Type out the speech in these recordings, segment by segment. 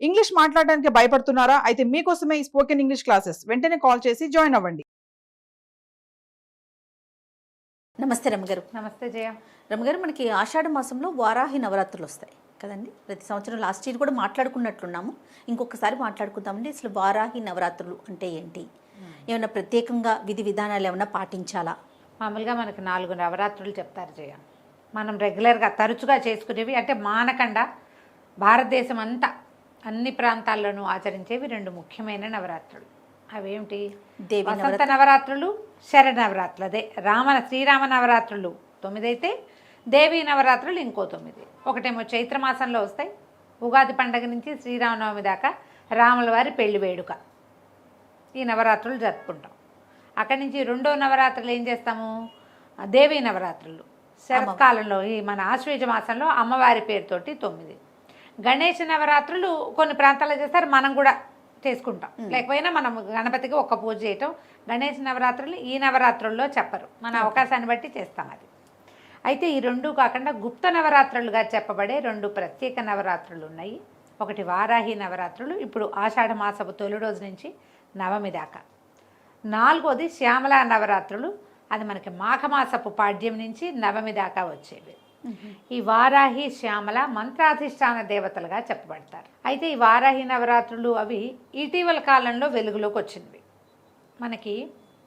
English మాట్లాడడానికి భయపడుతున్నారా? అయితే మీకోసమే ఈ స్పోకెన్ ఇంగ్లీష్ క్లాసెస్. వెంటనే కాల్ చేసి జాయిన్ అవ్వండి. నమస్తే రమ్మగారు. నమస్తే జయ. రమ్మగారు, మనకి ఆషాఢ మాసంలో వారాహి నవరాత్రులు వస్తాయి కదండి. ప్రతి సంవత్సరం లాస్ట్ ఇయర్ కూడా మాట్లాడుకున్నట్లున్నాము. ఇంకొకసారి మాట్లాడుకుందామండి. అసలు వారాహి నవరాత్రులు అంటే ఏంటి? ఏమైనా ప్రత్యేకంగా విధి విధానాలు ఏమైనా పాటించాలా? మామూలుగా మనకు 4 నవరాత్రులు చెప్తారు జయ. మనం రెగ్యులర్గా తరచుగా చేసుకునేవి, అంటే మానకుండా భారతదేశం అంతా అన్ని ప్రాంతాల్లోనూ ఆచరించేవి 2 ముఖ్యమైన నవరాత్రులు. అవేమిటి? దేవి వసంత నవరాత్రులు, శరన్నవరాత్రులు. అదే శ్రీరామ నవరాత్రులు 9 అయితే దేవీ నవరాత్రులు ఇంకో 9. ఒకటేమో చైత్రమాసంలో వస్తాయి, ఉగాది పండగ నుంచి శ్రీరామనవమి దాకా రాముల వారి పెళ్లి వేడుక, ఈ నవరాత్రులు జరుపుకుంటాం. అక్కడి నుంచి 2వ నవరాత్రులు ఏం చేస్తాము? దేవీ నవరాత్రులు శరత్కాలంలో, ఈ మన ఆశ్వేజ మాసంలో అమ్మవారి పేరుతోటి 9. గణేష నవరాత్రులు కొన్ని ప్రాంతాల్లో చేస్తారు, మనం కూడా చేసుకుంటాం. లేకపోయినా మనం గణపతికి ఒక్క పూజ చేయటం. గణేష నవరాత్రులు ఈ నవరాత్రుల్లో చెప్పరు, మన అవకాశాన్ని బట్టి చేస్తాం అది. అయితే ఈ 2 కాకుండా గుప్త నవరాత్రులుగా చెప్పబడే 2 ప్రత్యేక నవరాత్రులు ఉన్నాయి. ఒకటి వారాహి నవరాత్రులు, ఇప్పుడు ఆషాఢ మాసపు తొలి రోజు నుంచి నవమి దాకా. 4వది శ్యామలా నవరాత్రులు, అది మనకి మాఘమాసపు పాడ్యం నుంచి నవమి దాకా వచ్చేవి. ఈ వారాహి శ్యామల మంత్రాధిష్టాన దేవతలుగా చెప్పబడతారు. అయితే ఈ వారాహి నవరాత్రులు అవి ఇటీవల కాలంలో వెలుగులోకి వచ్చినవి. మనకి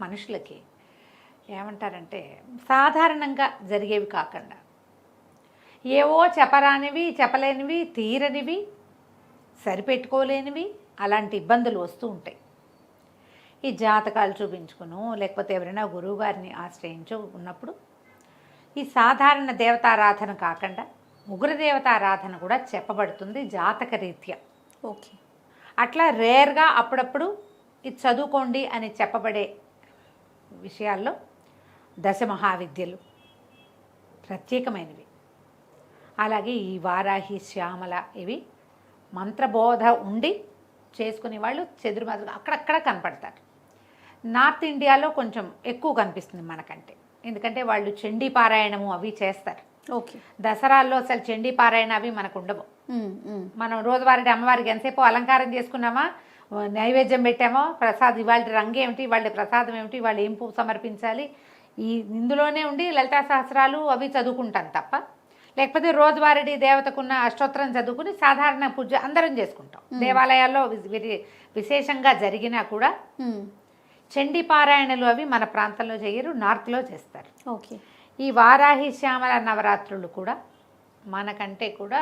మనుషులకి ఏమంటారంటే సాధారణంగా జరిగేవి కాకుండా ఏవో చెప్పరానివి, చెప్పలేనివి, తీరనివి, సరిపెట్టుకోలేనివి, అలాంటి ఇబ్బందులు వస్తూ ఉంటాయి. ఈ జాతకాలు చూపించుకును, లేకపోతే ఎవరైనా గురువుగారిని ఆశ్రయించు ఉన్నప్పుడు ఈ సాధారణ దేవతారాధన కాకుండా ఉగ్రదేవతారాధన కూడా చెప్పబడుతుంది జాతక రీత్యా. ఓకే. అట్లా రేర్గా అప్పుడప్పుడు ఇది చదువుకోండి అని చెప్పబడే విషయాల్లో దశమహావిద్యలు ప్రత్యేకమైనవి. అలాగే ఈ వారాహి శ్యామల ఇవి మంత్రబోధ ఉండి చేసుకునే వాళ్ళు చెదురుమదురు అక్కడక్కడ కనపడతారు. నార్త్ ఇండియాలో కొంచెం ఎక్కువ కనిపిస్తుంది మనకంటే, ఎందుకంటే వాళ్ళు చండీ పారాయణము అవి చేస్తారు. ఓకే. దసరాల్లో అసలు చండీ పారాయణ అవి మనకు ఉండవు. మనం రోజువారీ అమ్మవారికి ఎంతసేపు అలంకారం చేసుకున్నామా, నైవేద్యం పెట్టామో, ప్రసాదం ఇవాళ రంగు ఏమిటి, వాళ్ళ ప్రసాదం ఏమిటి, వాళ్ళు ఏం పువ్వు సమర్పించాలి, ఇందులోనే ఉండి లలితా సహస్రాలు అవి చదువుకుంటాను తప్ప, లేకపోతే రోజువారీ దేవతకున్న అష్టోత్తరం చదువుకుని సాధారణ పూజ అందరం చేసుకుంటాం. దేవాలయాల్లో విశేషంగా జరిగినా కూడా చండీ పారాయణలు అవి మన ప్రాంతంలో చేయరు, నార్త్లో చేస్తారు. ఓకే. ఈ వారాహి శ్యామల నవరాత్రులు కూడా మనకంటే కూడా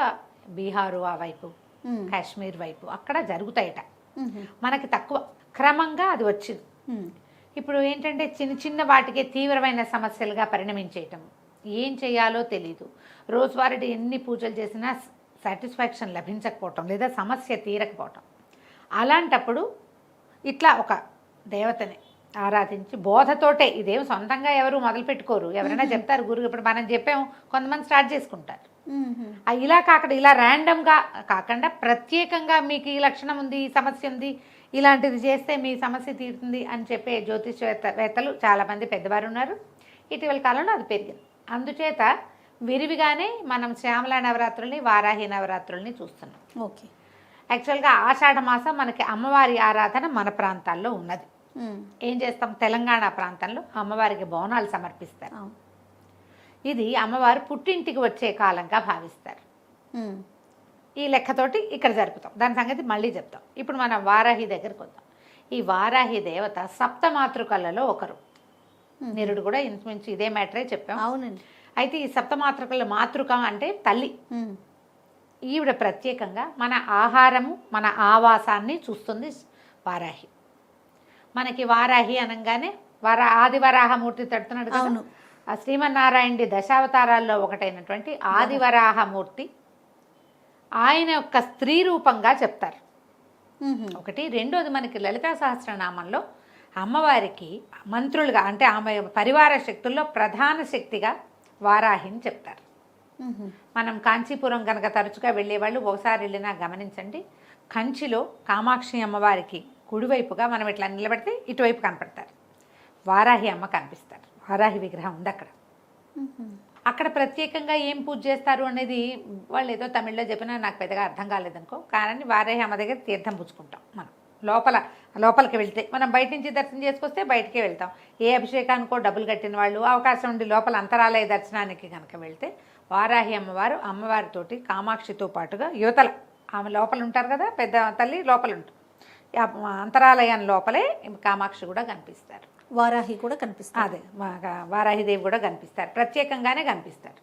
బీహారు ఆ వైపు, కాశ్మీర్ వైపు అక్కడ జరుగుతాయట. మనకి తక్కువ, క్రమంగా అది వచ్చింది. ఇప్పుడు ఏంటంటే చిన్న చిన్న వాటికే తీవ్రమైన సమస్యలుగా పరిణమించేయటం, ఏం చేయాలో తెలీదు. రోజువారీ ఎన్ని పూజలు చేసినా సాటిస్ఫాక్షన్ లభించకపోవటం, లేదా సమస్య తీరకపోవటం. అలాంటప్పుడు ఇట్లా ఒక దేవతని ఆరాధించి బోధతోటే, ఇదేం సొంతంగా ఎవరు మొదలు పెట్టుకోరు, ఎవరైనా చెప్తారు గురువు. ఇప్పుడు మనం చెప్పాము, కొంతమంది స్టార్ట్ చేసుకుంటారు. ఇలా కాకుండా, ఇలా ర్యాండమ్గా కాకుండా ప్రత్యేకంగా మీకు ఈ లక్షణం ఉంది, ఈ సమస్య ఉంది, ఇలాంటిది చేస్తే మీ సమస్య తీరుతుంది అని చెప్పే జ్యోతిషవేత్తలు చాలామంది పెద్దవారు ఉన్నారు. ఇటీవల కాలంలో అది పెరిగింది. అందుచేత విరివిగానే మనం శ్యామలా నవరాత్రుల్ని, వారాహి నవరాత్రుల్ని చూస్తున్నాం. ఓకే. యాక్చువల్గా ఆషాఢ మాసం మనకి అమ్మవారి ఆరాధన మన ప్రాంతాల్లో ఉన్నది. ఏం చేస్తాం, తెలంగాణ ప్రాంతంలో అమ్మవారికి బోనాలు సమర్పిస్తారు. ఇది అమ్మవారు పుట్టింటికి వచ్చే కాలంగా భావిస్తారు. ఈ లెక్కతోటి ఇక్కడ జరుపుతాం. దాని సంగతి మళ్ళీ చెప్తాం. ఇప్పుడు మనం వారాహి దగ్గరికి వద్దాం. ఈ వారాహి దేవత సప్తమాతృకలలో ఒకరు. నిరుడు కూడా ఇంచుమించు ఇదే మ్యాటరే చెప్పాం. అవునండి. అయితే ఈ సప్తమాతృకల మాతృక అంటే తల్లి. ఈవిడ ప్రత్యేకంగా మన ఆహారము, మన ఆవాసాన్ని చూస్తుంది వారాహి. మనకి వారాహి అనగానే ఆదివరాహమూర్తి తడుతున్నాడు కదా, ఆ శ్రీమన్నారాయణుడి దశావతారాల్లో ఒకటైనటువంటి ఆదివరాహమూర్తి ఆయన యొక్క స్త్రీ రూపంగా చెప్తారు. ఒకటి. రెండోది, మనకి లలితా సహస్రనామంలో అమ్మవారికి మంత్రులుగా, అంటే ఆమె పరివార శక్తుల్లో ప్రధాన శక్తిగా వారాహిని చెప్తారు. మనం కాంచీపురం కనుక తరచుగా వెళ్ళేవాళ్ళు ఒకసారి వెళ్ళినా గమనించండి, కంచిలో కామాక్షి అమ్మవారికి కుడివైపుగా మనం ఇట్లా నిలబడితే ఇటువైపు కనపడతారు వారాహి అమ్మ కనిపిస్తారు. వారాహి విగ్రహం ఉంది అక్కడ. అక్కడ ప్రత్యేకంగా ఏం పూజ చేస్తారు అనేది వాళ్ళు ఏదో తమిళ్లో చెప్పినా నాకు పెద్దగా అర్థం కాలేదనుకో. కానీ వారాహి అమ్మ దగ్గర తీర్థం పుచ్చుకుంటాం మనం. లోపలికి వెళ్తే మనం బయట నుంచి దర్శనం చేసుకొస్తే బయటికే వెళ్తాం. ఏ అభిషేకానికో డబ్బులు కట్టిన వాళ్ళు అవకాశం ఉండి లోపల అంతరాలయ దర్శనానికి కనుక వెళ్తే వారాహి అమ్మవారితోటి కామాక్షితో పాటుగా యువతల ఆమె లోపల ఉంటారు కదా, పెద్ద తల్లి లోపల ఉంటుంది. అంతరాలయం లోపలే కామాక్షి కూడా కనిపిస్తారు, వారాహి కూడా కనిపిస్తుంది. అదే వారాహిదేవి కూడా కనిపిస్తారు, ప్రత్యేకంగానే కనిపిస్తారు.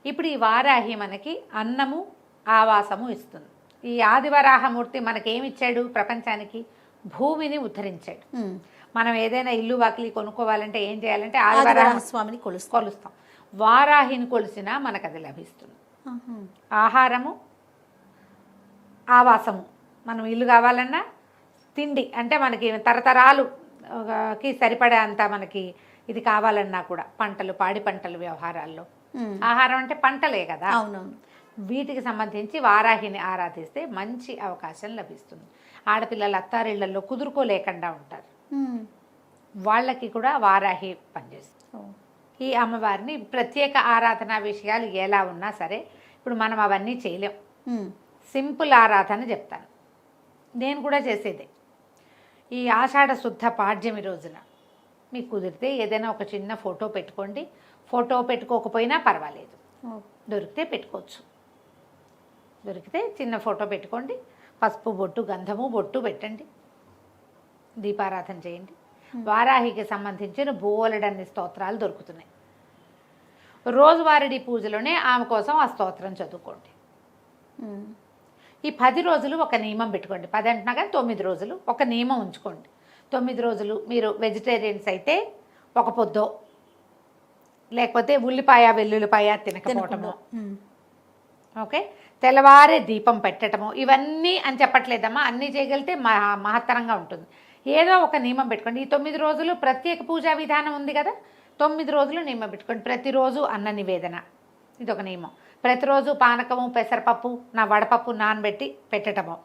ఇప్పుడు ఈ వారాహి మనకి అన్నము ఆవాసము ఇస్తుంది. ఈ ఆదివరాహమూర్తి మనకేమిచ్చాడు? ప్రపంచానికి భూమిని ఉద్ధరించాడు. మనం ఏదైనా ఇల్లు వాకిలి కొనుక్కోవాలంటే ఏం చేయాలంటే ఆదివరాహ స్వామిని కొలుస్తాం. వారాహిని కొలిసినా మనకు అది లభిస్తుంది. ఆహారము ఆవాసము, మనం ఇల్లు కావాలన్నా తిండి అంటే మనకి తరతరాలుకి సరిపడే అంత మనకి ఇది కావాలన్నా కూడా పంటలు పాడి పంటలు వ్యవహారాల్లో ఆహారం అంటే పంటలే కదా. అవునవును. వీటికి సంబంధించి వారాహిని ఆరాధిస్తే మంచి అవకాశం లభిస్తుంది. ఆడపిల్లలు అత్తారిళ్లలో కుదురుకోలేకుండా ఉంటారు, వాళ్ళకి కూడా వారాహి పనిచేస్తుంది. ఈ అమ్మవారిని ప్రత్యేక ఆరాధన విషయాలు ఎలా ఉన్నా సరే ఇప్పుడు మనం అవన్నీ చేయలేం. సింపుల్ ఆరాధన చెప్తాను, నేను కూడా చేసేదే. ఈ ఆషాఢ శుద్ధ పాడ్యమి రోజున మీకు కుదిరితే ఏదైనా ఒక చిన్న ఫోటో పెట్టుకోండి. ఫోటో పెట్టుకోకపోయినా పర్వాలేదు, దొరికితే పెట్టుకోవచ్చు. దొరికితే చిన్న ఫోటో పెట్టుకోండి, పసుపు బొట్టు గంధము బొట్టు పెట్టండి, దీపారాధన చేయండి. వారాహికి సంబంధించిన బోలెడన్ని స్తోత్రాలు దొరుకుతున్నాయి. రోజువారీ పూజలోనే ఆమె కోసం ఆ స్తోత్రం చదువుకోండి. ఈ 10 రోజులు ఒక నియమం పెట్టుకోండి. 10 అంటున్నా కానీ 9 రోజులు ఒక నియమం ఉంచుకోండి. 9 రోజులు మీరు వెజిటేరియన్స్ అయితే ఒక పొద్దో, లేకపోతే ఉల్లిపాయ వెల్లుల్లిపాయ తినకపోవటము, ఓకే, తెల్లవారే దీపం పెట్టడము, ఇవన్నీ అని చెప్పట్లేదమ్మా. అన్నీ చేయగలిగితే మహత్తరంగా ఉంటుంది. ఏదో ఒక నియమం పెట్టుకోండి. ఈ 9 రోజులు ప్రత్యేక పూజా విధానం ఉంది కదా, 9 రోజులు నియమం పెట్టుకోండి. ప్రతిరోజు అన్న నివేదన, ఇది ఒక నియమం. ప్రతిరోజు పానకము పెసరపప్పు వడపప్పు నానబెట్టి పెట్టడము,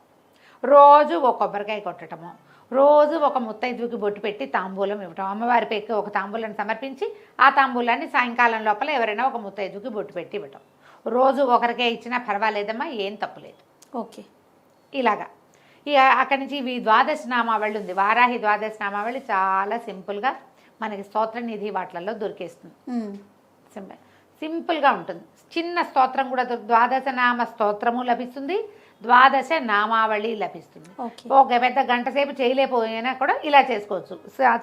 రోజు ఒక కొబ్బరికాయ కొట్టడము, రోజు ఒక ముత్తైదువుకి బొట్టు పెట్టి తాంబూలం ఇవ్వటం. అమ్మవారి పేరుకి ఒక తాంబూలాన్ని సమర్పించి ఆ తాంబూలాన్ని సాయంకాలం లోపల ఎవరైనా ఒక ముత్తైదువుకి బొట్టు పెట్టి ఇవ్వటం. రోజు ఒకరికే ఇచ్చినా పర్వాలేదమ్మా, ఏం తప్పులేదు. ఓకే, ఇలాగా. అక్కడి నుంచి ఇవి ద్వాదశ నామావళి ఉంది. వారాహి ద్వాదశ నామావళి చాలా సింపుల్గా మనకి స్తోత్ర నిధి వాటిలలో దొరికేస్తుంది. సింపుల్గా ఉంటుంది. చిన్న స్తోత్రం కూడా ద్వాదశ నామ స్తోత్రము లభిస్తుంది, ద్వాదశ నామావళి లభిస్తుంది. ఒక పెద్ద గంట సేపు చేయలేకపోయినా కూడా ఇలా చేసుకోవచ్చు.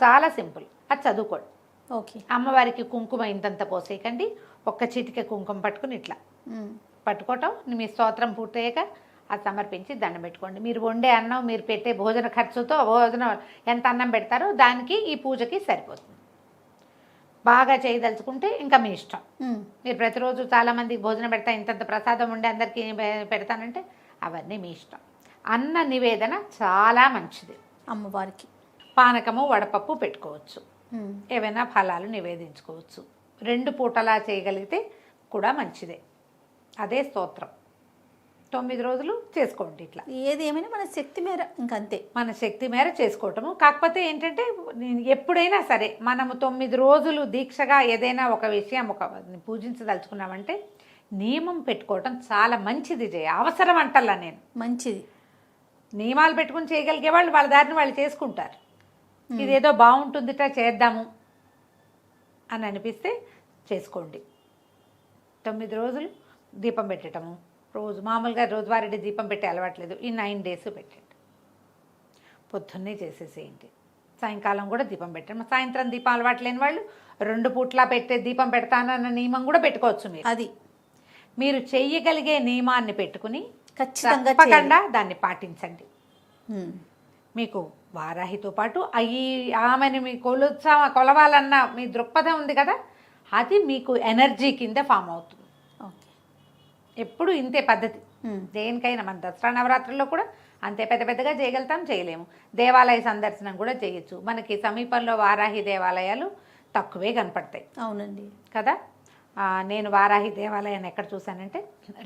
చాలా సింపుల్, అది చదువుకోండి. ఓకే. అమ్మవారికి కుంకుమ ఇంతంత పోసేయకండి, ఒక్క చిటిక కుంకుమ పట్టుకుని ఇట్లా పట్టుకోవటం. మీ స్తోత్రం పూర్తయ్యాక అది సమర్పించి దండం పెట్టుకోండి. మీరు వండే అన్నం, మీరు పెట్టే భోజన ఖర్చుతో భోజనం ఎంత అన్నం పెడతారో దానికి ఈ పూజకి సరిపోతుంది. బాగా చేయదలుచుకుంటే ఇంకా మీ ఇష్టం. మీరు ప్రతిరోజు చాలామందికి భోజనం పెడతా, ఇంతంత ప్రసాదం ఉండి అందరికీ పెడతానంటే అవన్నీ మీ ఇష్టం. అన్న నివేదన చాలా మంచిది. అమ్మవారికి పానకము వడపప్పు పెట్టుకోవచ్చు, ఏవైనా ఫలాలు నివేదించుకోవచ్చు. 2 పూటలా చేయగలిగితే కూడా మంచిదే. అదే స్తోత్రం 9 రోజులు చేసుకోండి. ఇట్లా ఏది ఏమైనా మన శక్తి మేర, ఇంకంతే మన శక్తి మేర చేసుకోవటము. కాకపోతే ఏంటంటే ఎప్పుడైనా సరే మనము 9 రోజులు దీక్షగా ఏదైనా ఒక విషయం పూజించదలుచుకున్నామంటే నియమం పెట్టుకోవటం చాలా మంచిది. అవసరం అంటల్లా నేను, మంచిది. నియమాలు పెట్టుకుని చేయగలిగే వాళ్ళు వాళ్ళ దారిని వాళ్ళు చేసుకుంటారు. ఇదేదో బాగుంటుందిట చేద్దాము అని అనిపిస్తే చేసుకోండి. 9 రోజులు దీపం పెట్టడము, రోజు మామూలుగా రోజువారీ దీపం పెట్టే అలవాట్లేదు, ఈ 9 డేస్ పెట్టండి. పొద్దున్నే చేసేసేయండి, సాయంకాలం కూడా దీపం పెట్టండి. సాయంత్రం దీపం అలవాటు లేని వాళ్ళు 2 పూట్లా పెట్టే దీపం పెడతానన్న నియమం కూడా పెట్టుకోవచ్చు. మీరు చెయ్యగలిగే నియమాన్ని పెట్టుకుని ఖచ్చితంగా దాన్ని పాటించండి. మీకు వారాహితో పాటు ఆమెను మీ కొలవాలన్న మీ దృక్పథం ఉంది కదా, అది మీకు ఎనర్జీ కింద ఫామ్ అవుతుంది. ఎప్పుడు ఇంతే పద్ధతి. దేనికైనా మన దసరా నవరాత్రుల్లో కూడా అంతే పెద్దగా చేయగలుగుతాం, చేయలేము. దేవాలయ సందర్శనం కూడా చేయొచ్చు. మనకి సమీపంలో వారాహి దేవాలయాలు తక్కువే కనపడతాయి. అవునండి కదా. నేను వారాహి దేవాలయాన్ని ఎక్కడ చూశానంటే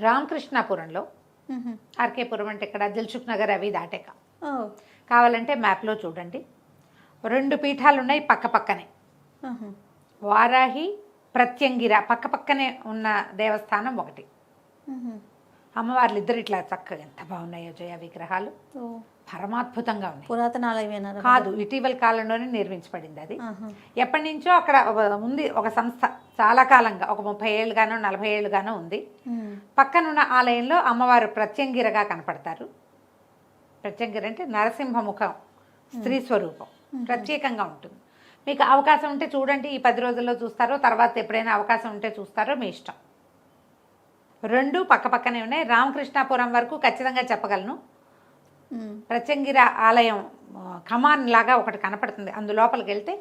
రామకృష్ణాపురంలో, ఆర్కేపురం అంటే ఇక్కడ దిల్సుఖ్ నగర్ అవి దాటాక, కావాలంటే మ్యాప్లో చూడండి. 2 పీఠాలు ఉన్నాయి పక్క పక్కనే. వారాహి ప్రత్యంగిర పక్క పక్కనే ఉన్న దేవస్థానం ఒకటి. అమ్మవార్లు ఇద్దరు ఇట్లా చక్కగా ఎంత బాగున్నాయో జయ విగ్రహాలు, పరమాద్భుతంగా ఉన్నాయి. పురాతన ఆలయమేనా? కాదు, ఇటీవల కాలంలోనే నిర్మించబడింది అది. ఎప్పటి నుంచో అక్కడ ఉంది ఒక సంస్థ, చాలా కాలంగా, ఒక 30 ఏళ్ళుగానో 40 ఏళ్ళుగానో ఉంది. పక్కనున్న ఆలయంలో అమ్మవారు ప్రత్యంగిరగా కనపడతారు. ప్రత్యంగిర అంటే నరసింహముఖం, స్త్రీ స్వరూపం, ప్రత్యేకంగా ఉంటుంది. మీకు అవకాశం ఉంటే చూడండి, ఈ 10 రోజుల్లో చూస్తారో, తర్వాత ఎప్పుడైనా అవకాశం ఉంటే చూస్తారో మీ ఇష్టం. రెండు పక్క పక్కనే ఉన్నాయి. రామకృష్ణాపురం వరకు ఖచ్చితంగా చెప్పగలను. ప్రత్యంగిర ఆలయం కమాన్ లాగా ఒకటి కనపడుతుంది, అందులోపలికి వెళ్తే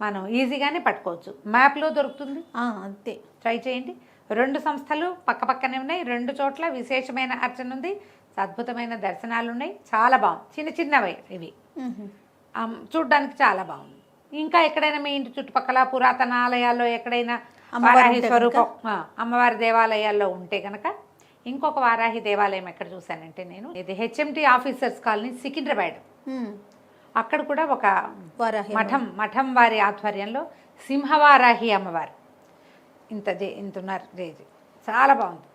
మనం ఈజీగానే పట్టుకోవచ్చు. మ్యాప్లో దొరుకుతుంది, అంతే, ట్రై చేయండి. 2 సంస్థలు పక్క పక్కనే ఉన్నాయి. 2 చోట్ల విశేషమైన అర్చన ఉంది, అద్భుతమైన దర్శనాలు ఉన్నాయి. చాలా బాగుంది. చిన్న చిన్నవి ఇవి, చూడ్డానికి చాలా బాగుంది. ఇంకా ఎక్కడైనా మీ ఇంటి చుట్టుపక్కల పురాతన ఆలయాల్లో ఎక్కడైనా వారాహి స్వరూపం అమ్మవారి దేవాలయాల్లో ఉంటే కనుక, ఇంకొక వారాహి దేవాలయం ఎక్కడ చూశానంటే నేను, ఇది హెచ్ఎంటీ ఆఫీసర్స్ కాలనీ సికింద్రాబాద్, అక్కడ కూడా ఒక మఠం వారి ఆధ్వర్యంలో సింహవారాహి అమ్మవారు ఇంత ఉన్నారు. చాలా బాగుంది.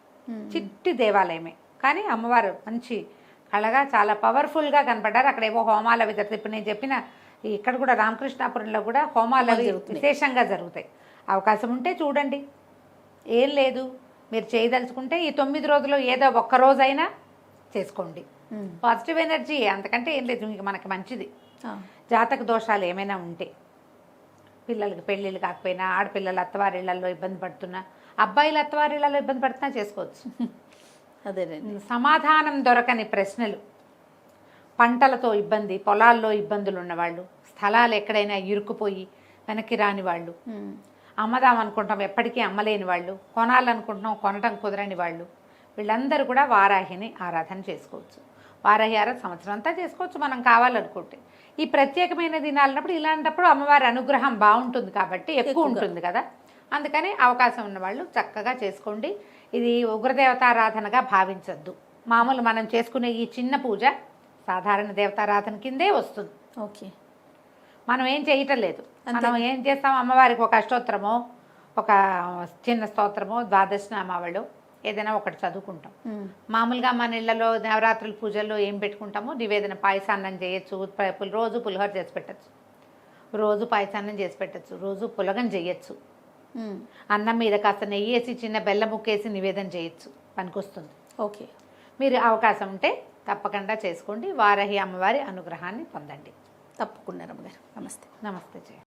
చిట్టి దేవాలయమే కానీ అమ్మవారు మంచి కళగా చాలా పవర్ఫుల్గా కనపడ్డారు. అక్కడ ఏవో హోమాలు అవి జరుగుతాయి. ఇప్పుడు నేను చెప్పిన ఇక్కడ కూడా రామకృష్ణాపురంలో కూడా హోమాలు అవి విశేషంగా జరుగుతాయి. అవకాశం ఉంటే చూడండి, ఏం లేదు. మీరు చేయదలుచుకుంటే ఈ 9 రోజుల్లో ఏదో ఒక్క రోజైనా చేసుకోండి. పాజిటివ్ ఎనర్జీ, అంతకంటే ఏం లేదు. ఇంక మనకి మంచిది. జాతక దోషాలు ఏమైనా ఉంటే, పిల్లలకి పెళ్ళిళ్ళు కాకపోయినా, ఆడపిల్లలు అత్తవారిళ్లలో ఇబ్బంది పడుతున్నా, అబ్బాయిలు అత్తవారిళ్లలో ఇబ్బంది పడుతున్నా చేసుకోవచ్చు. అదేనండి. సమాధానం దొరకని ప్రశ్నలు, పంటలతో ఇబ్బంది, పొలాల్లో ఇబ్బందులు ఉన్నవాళ్ళు, స్థలాలు ఎక్కడైనా ఇరుక్కుపోయి వెనక్కి రాని వాళ్ళు, అమ్మదాం అనుకుంటాం ఎప్పటికీ అమ్మలేని వాళ్ళు, కొనాలనుకుంటున్నాం కొనటం కుదరని వాళ్ళు, వీళ్ళందరూ కూడా వారాహిని ఆరాధన చేసుకోవచ్చు. వారాహి ఆరాధన సంవత్సరం అంతా చేసుకోవచ్చు మనం కావాలనుకుంటే. ఈ ప్రత్యేకమైన దినాలన్నప్పుడు, ఇలాంటప్పుడు అమ్మవారి అనుగ్రహం బాగుంటుంది కాబట్టి ఎక్కువ ఉంటుంది కదా, అందుకని అవకాశం ఉన్నవాళ్ళు చక్కగా చేసుకోండి. ఇది ఉగ్రదేవతారాధనగా భావించద్దు. మామూలు మనం చేసుకునే ఈ చిన్న పూజ సాధారణ దేవతారాధన కిందే వస్తుంది. ఓకే, మనం ఏం చేయటం లేదు. మనం ఏం చేస్తాం, అమ్మవారికి ఒక అష్టోత్తరమో, ఒక చిన్న స్తోత్రమో, ద్వాదశనామావళి ఏదైనా ఒకటి చదువుకుంటాం. మామూలుగా మన ఇళ్లలో నవరాత్రుల పూజల్లో ఏం పెట్టుకుంటామో, నివేదన పాయసాన్నం చేయొచ్చు, రోజు పులిహోర చేసి పెట్టచ్చు, రోజు పాయసాన్నం చేసి పెట్టచ్చు, రోజు పులగం చేయొచ్చు, అన్నం మీద కాస్త నెయ్యి వేసి చిన్న బెల్లం ముక్కేసి నివేదన చేయొచ్చు, పనికొస్తుంది. ఓకే, మీరు అవకాశం ఉంటే తప్పకుండా చేసుకోండి. వారాహి అమ్మవారి అనుగ్రహాన్ని పొందండి. తప్పకుండా రమ్మగారు. నమస్తే. నమస్తే జయ.